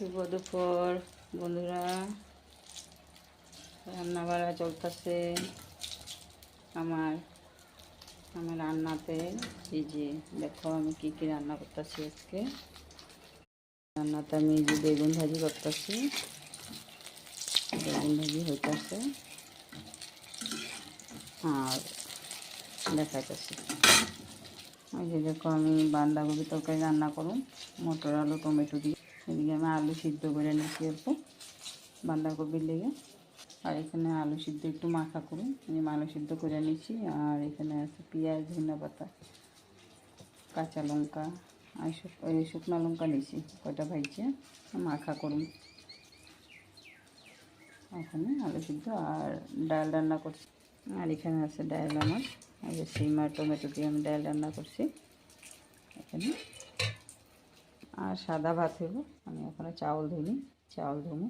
শুভ দুপুর বন্ধুরা, রান্না বাড়া চলতেছে আমার আমার রান্নাতে। এই যে দেখো আমি কি কি রান্না করতেছি আজকে। রান্নাতে আমি যে বেগুন ভাজি করতেছি, বেগুন ভাজি হইতেছে আর দেখাইতেছি। এই যে দেখো আমি বাঁধাকপি তরকারি রান্না করুন, মটর আলু টমেটো দিয়ে। এদিকে আমি আলু সিদ্ধ করে নিচ্ছি অল্প বাঁধাকপির লেগে, আর এখানে আলু সিদ্ধ একটু মাখা করুন, আমি আলু সিদ্ধ করে নিচ্ছি। আর এখানে আছে পেঁয়াজ, ধনিয়া পাতা, কাঁচা লঙ্কা আর শুকনো লঙ্কা নিচ্ছি, কয়টা ভাইছে মাখা করুন। এখানে আলু সিদ্ধ আর ডাল রান্না করছি। আর এখানে আছে ডাল আমার, এই যে সিম আর টমেটো দিয়ে আমি ডাল রান্না করছি এখানে। আর সাদা ভাত হইব, আমি এখনো চাউল ধুইনি, চাউল ধুবো।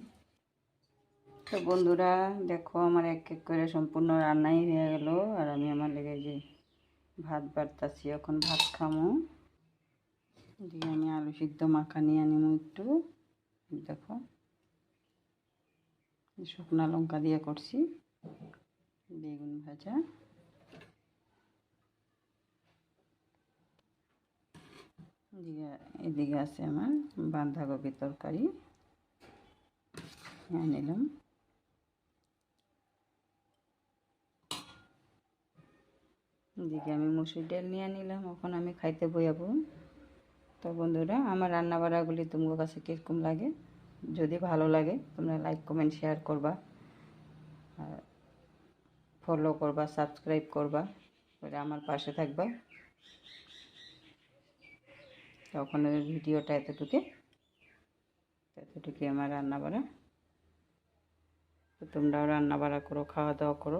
তো বন্ধুরা দেখো আমার এক এক করে সম্পূর্ণ রান্নাই হয়ে গেল। আর আমি আমার লেগে যে ভাত বাড়তাছি, এখন ভাত খামো। দিয়ে আমি আলু সিদ্ধ মাখা নিয়ে নিব একটু। দেখো শুকনা লঙ্কা দিয়ে করছি বেগুন ভাজা। এদিকে আছে আমার বাঁধাকপির তরকারি নিয়ে নিলাম। এদিকে আমি মুসুর ডাল নিয়ে নিলাম, এখন আমি খাইতে বইয়াবো। তো বন্ধুরা আমার রান্না বাড়াগুলি তোমার কাছে কীরকম লাগে, যদি ভালো লাগে তোমরা লাইক কমেন্ট শেয়ার করবা, আর ফলো করবা, সাবস্ক্রাইব করবা, করে আমার পাশে থাকবা। তখন ওই ভিডিওটা এতটুকুই আমার রান্না বাড়া। তো তোমরাও রান্না বাড়া করো, খাওয়া দাওয়া করো।